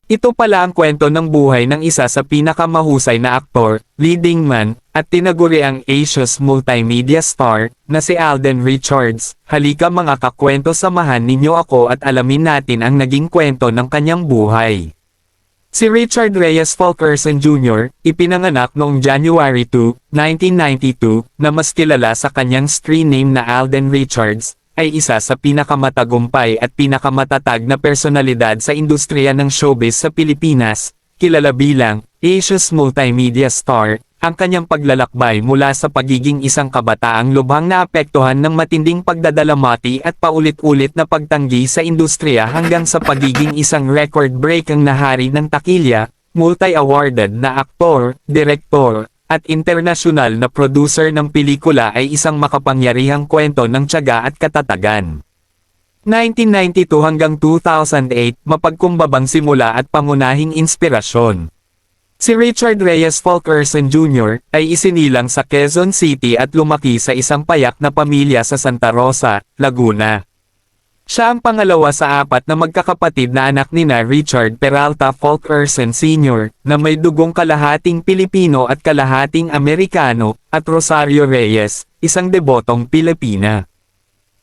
Ito pala ang kwento ng buhay ng isa sa pinakamahusay na aktor, leading man, at tinaguriang Asia's multimedia star, na si Alden Richards. Halika mga kakwento, samahan ninyo ako at alamin natin ang naging kwento ng kanyang buhay. Si Richard Reyes Fulkerson Jr., ipinanganak noong January 2, 1992, na mas kilala sa kanyang screen name na Alden Richards, ay isa sa pinakamatagumpay at pinakamatatag na personalidad sa industriya ng showbiz sa Pilipinas, kilala bilang Asia's multimedia star. Ang kanyang paglalakbay mula sa pagiging isang kabataang lubhang naapektuhan ng matinding pagdadalamati at paulit-ulit na pagtanggi sa industriya hanggang sa pagiging isang record-breaking na hari ng takilya, multi-awarded na aktor, direktor, at internasyonal na producer ng pelikula ay isang makapangyarihang kwento ng tiyaga at katatagan. 1992 hanggang 2008, mapagkumbabang simula at pangunahing inspirasyon. Si Richard Reyes Fulkerson Jr. ay isinilang sa Quezon City at lumaki sa isang payak na pamilya sa Santa Rosa, Laguna. Siya ang pangalawa sa apat na magkakapatid na anak nina Richard Peralta Fulkerson Sr., na may dugong kalahating Pilipino at kalahating Amerikano, at Rosario Reyes, isang debotong Pilipina.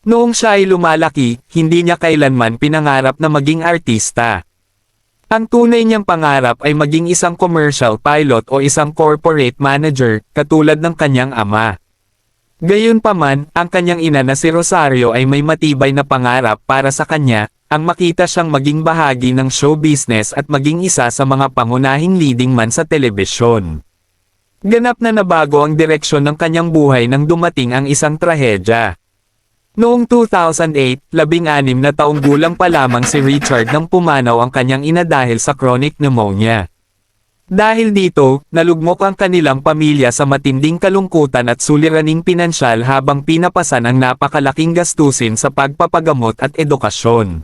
Noong siya ay lumalaki, hindi niya kailanman pinangarap na maging artista. Ang tunay niyang pangarap ay maging isang commercial pilot o isang corporate manager, katulad ng kanyang ama. Gayunpaman, ang kanyang ina na si Rosario ay may matibay na pangarap para sa kanya, ang makita siyang maging bahagi ng show business at maging isa sa mga pangunahing leading man sa telebisyon. Ganap na nabago ang direksyon ng kanyang buhay nang dumating ang isang trahedya. Noong 2008, 16 na taong gulang pa lamang si Richard nang pumanaw ang kanyang ina dahil sa chronic pneumonia. Dahil dito, nalugmok ang kanilang pamilya sa matinding kalungkutan at suliraning pinansyal habang pinapasan ang napakalaking gastusin sa pagpapagamot at edukasyon.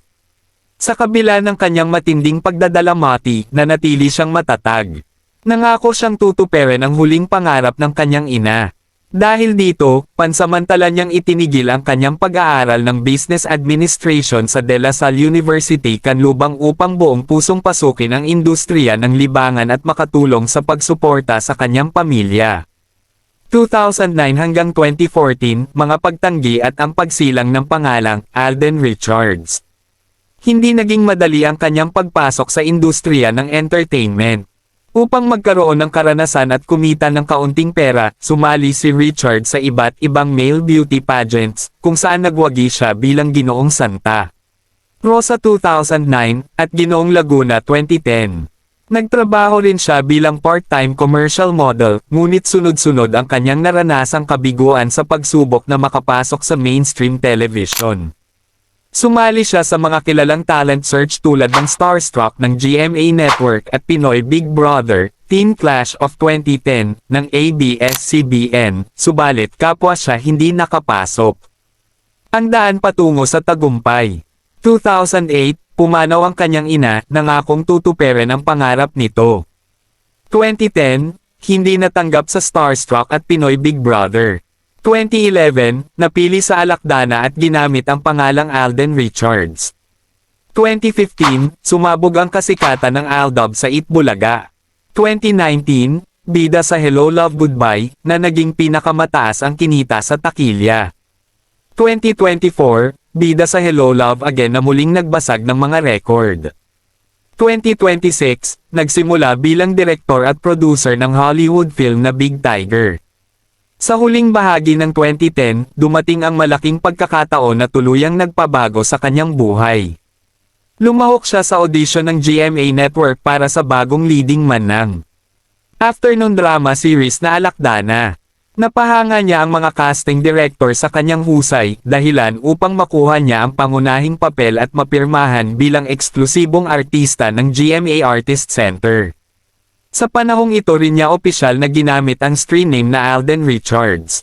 Sa kabila ng kanyang matinding pagdadalamati, nanatili siyang matatag. Nangako siyang tutuparin ang huling pangarap ng kanyang ina. Dahil dito, pansamantala niyang itinigil ang kanyang pag-aaral ng Business Administration sa De La Salle University Canlubang upang buong pusong pasukin ang industriya ng libangan at makatulong sa pagsuporta sa kanyang pamilya. 2009 hanggang 2014, mga pagtanggi at ang pagsilang ng pangalang Alden Richards. Hindi naging madali ang kanyang pagpasok sa industriya ng entertainment. Upang magkaroon ng karanasan at kumita ng kaunting pera, sumali si Richard sa iba't ibang male beauty pageants, kung saan nagwagi siya bilang Ginoong Santa Rosa 2009, at Ginoong Laguna 2010. Nagtrabaho rin siya bilang part-time commercial model, ngunit sunod-sunod ang kanyang naranasang kabiguan sa pagsubok na makapasok sa mainstream television. Sumali siya sa mga kilalang talent search tulad ng Starstruck ng GMA Network at Pinoy Big Brother, Teen Clash of 2010, ng ABS-CBN, subalit kapwa siya hindi nakapasok. Ang daan patungo sa tagumpay. 2008, pumanaw ang kanyang ina, nangakong tutuparin ang pangarap nito. 2010, hindi natanggap sa Starstruck at Pinoy Big Brother. 2011, napili sa Alakdana at ginamit ang pangalang Alden Richards. 2015, sumabog ang kasikatan ng Aldab sa Itbulaga. 2019, bida sa Hello Love Goodbye, na naging pinakamataas ang kinita sa takilya. 2024, bida sa Hello Love Again na muling nagbasag ng mga record. 2026, nagsimula bilang direktor at producer ng Hollywood film na Big Tiger. Sa huling bahagi ng 2010, dumating ang malaking pagkakataon na tuluyang nagpabago sa kanyang buhay. Lumahok siya sa audition ng GMA Network para sa bagong leading man ng afternoon drama series na Alakdana. Napahanga niya ang mga casting director sa kanyang husay, dahilan upang makuha niya ang pangunahing papel at mapirmahan bilang eksklusibong artista ng GMA Artist Center. Sa panahong ito rin niya opisyal na ginamit ang screen name na Alden Richards.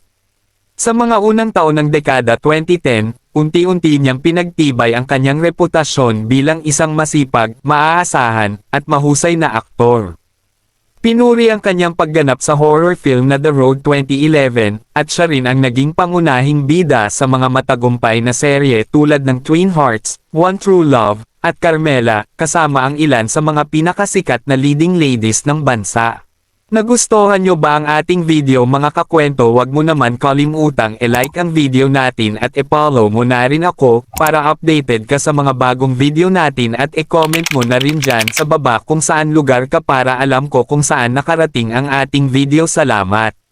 Sa mga unang taon ng dekada 2010, unti-unti niyang pinagtibay ang kanyang reputasyon bilang isang masipag, maaasahan, at mahusay na aktor. Pinuri ang kanyang pagganap sa horror film na The Road 2011, at siya rin ang naging pangunahing bida sa mga matagumpay na serye tulad ng Twin Hearts, One True Love, at Carmela, kasama ang ilan sa mga pinakasikat na leading ladies ng bansa. Nagustuhan nyo ba ang ating video mga kakwento? Wag mo naman kalimutang i-like ang video natin at i-follow mo na rin ako para updated ka sa mga bagong video natin at i-comment mo na rin dyan sa baba kung saan lugar ka para alam ko kung saan nakarating ang ating video. Salamat!